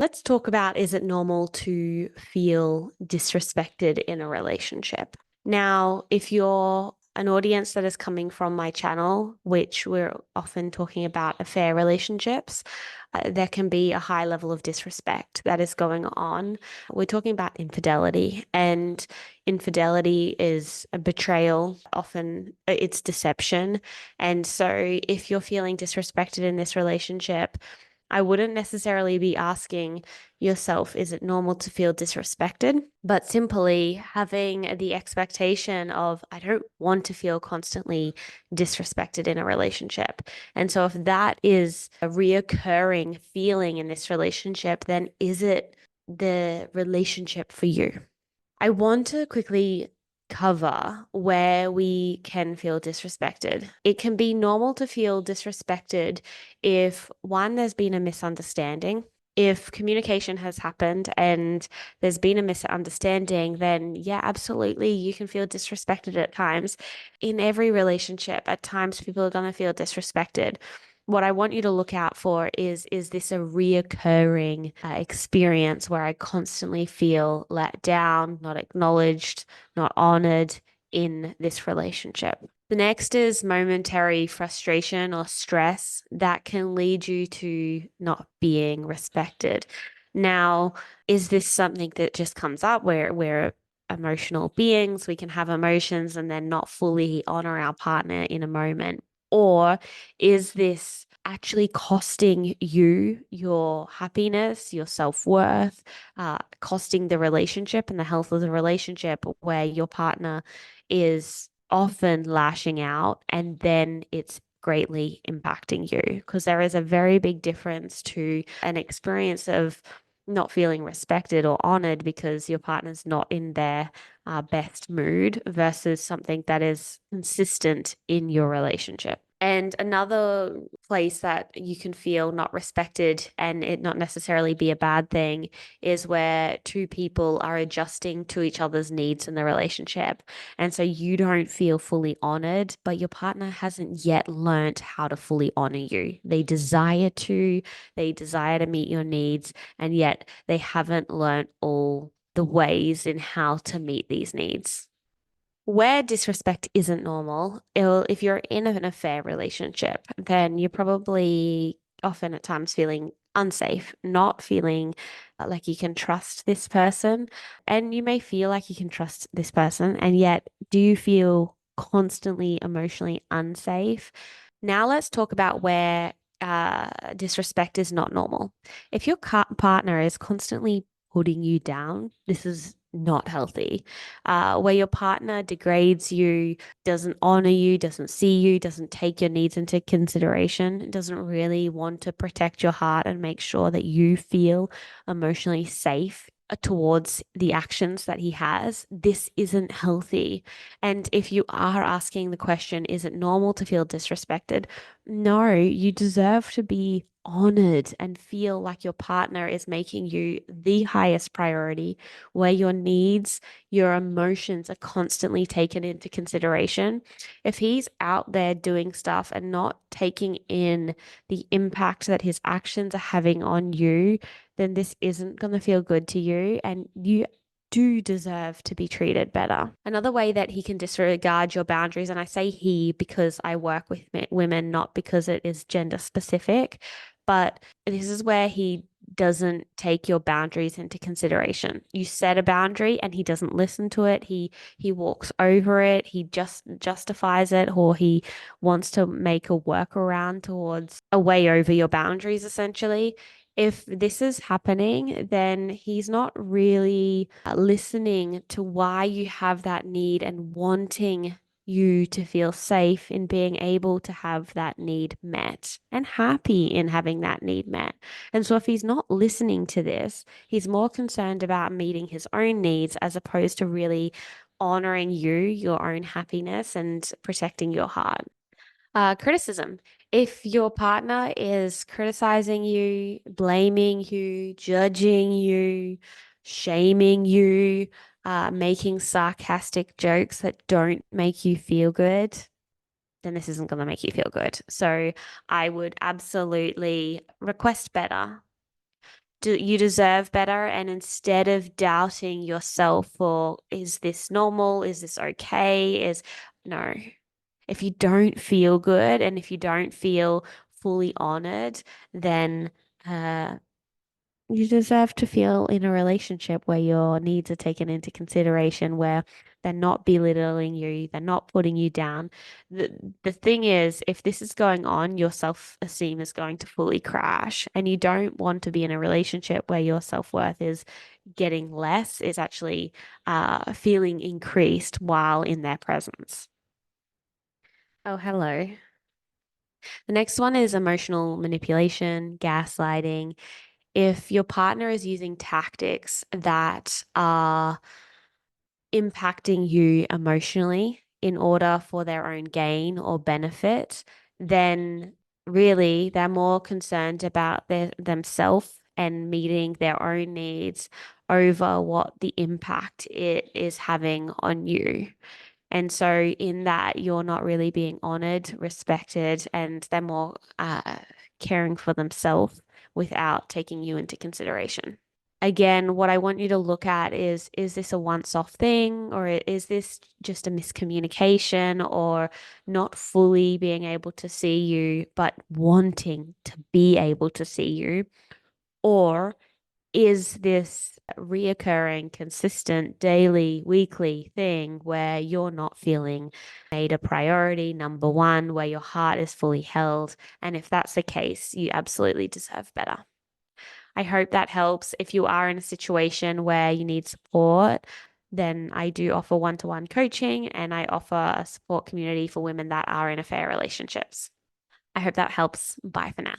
Let's talk about, is it normal to feel disrespected in a relationship? Now, if you're an audience that is coming from my channel, which we're often talking about affair relationships, there can be a high level of disrespect that is going on. We're talking about infidelity, and infidelity is a betrayal, often it's deception. And so, if you're feeling disrespected in this relationship, I wouldn't necessarily be asking yourself, is it normal to feel disrespected? But simply having the expectation of, I don't want to feel constantly disrespected in a relationship. And so if that is a reoccurring feeling in this relationship, then is it the relationship for you? I want to quickly cover where we can feel disrespected. It can be normal to feel disrespected if one, there's been a misunderstanding. If communication has happened and there's been a misunderstanding, then yeah, absolutely, you can feel disrespected at times. In every relationship, at times people are going to feel disrespected. What I want you to look out for is this a reoccurring experience where I constantly feel let down, not acknowledged, not honored in this relationship? The next is momentary frustration or stress that can lead you to not being respected. Now, is this something that just comes up where we're emotional beings, we can have emotions and then not fully honor our partner in a moment? Or is this actually costing you your happiness, your self-worth, costing the relationship and the health of the relationship, where your partner is often lashing out and then it's greatly impacting you? Because there is a very big difference to an experience of not feeling respected or honored because your partner's not in their best mood versus something that is consistent in your relationship. And another place that you can feel not respected and it not necessarily be a bad thing is where two people are adjusting to each other's needs in the relationship. And so you don't feel fully honored, but your partner hasn't yet learned how to fully honor you. They desire to meet your needs, and yet they haven't learned all the ways in how to meet these needs. Where disrespect isn't normal, if you're in an affair relationship, then you're probably often at times feeling unsafe, not feeling like you can trust this person. And you may feel like you can trust this person, and yet do you feel constantly emotionally unsafe? Now let's talk about where disrespect is not normal. If your partner is constantly putting you down, this is not healthy. Where your partner degrades you, doesn't honor you, doesn't see you, doesn't take your needs into consideration, doesn't really want to protect your heart and make sure that you feel emotionally safe towards the actions that he has, this isn't healthy. And if you are asking the question, is it normal to feel disrespected? No, you deserve to be honored and feel like your partner is making you the highest priority, where your needs, your emotions are constantly taken into consideration. If he's out there doing stuff and not taking in the impact that his actions are having on you, then this isn't going to feel good to you, and you do deserve to be treated better. Another way that he can disregard your boundaries, and I say he because I work with women, not because it is gender specific, but this is where he doesn't take your boundaries into consideration. You set a boundary and he doesn't listen to it. He walks over it. He just justifies it, or he wants to make a workaround towards a way over your boundaries, essentially. If this is happening, then he's not really listening to why you have that need and wanting you to feel safe in being able to have that need met and happy in having that need met. And so, if he's not listening to this, he's more concerned about meeting his own needs as opposed to really honoring you, your own happiness, and protecting your heart. Criticism. If your partner is criticizing you, blaming you, judging you, shaming you, making sarcastic jokes that don't make you feel good, then this isn't going to make you feel good. So I would absolutely request better. You deserve better. And instead of doubting yourself for, is this normal? Is this okay? No. If you don't feel good and if you don't feel fully honored, then uh, you deserve to feel in a relationship where your needs are taken into consideration, where they're not belittling you, they're not putting you down. The the thing is, if this is going on, your self-esteem is going to fully crash, and you don't want to be in a relationship where your self-worth is getting less, is actually feeling increased while in their presence. Oh, hello. The next one is emotional manipulation, gaslighting. If your partner is using tactics that are impacting you emotionally in order for their own gain or benefit, then really they're more concerned about themselves and meeting their own needs over what the impact it is having on you. And so, in that, you're not really being honored, respected, and they're more caring for themselves without taking you into consideration. Again, what I want you to look at is this a once-off thing, or is this just a miscommunication, or not fully being able to see you, but wanting to be able to see you? Or is this reoccurring, consistent, daily, weekly thing where you're not feeling made a priority, number one, where your heart is fully held? And if that's the case, you absolutely deserve better. I hope that helps. If you are in a situation where you need support, then I do offer one-to-one coaching and I offer a support community for women that are in affair relationships. I hope that helps. Bye for now.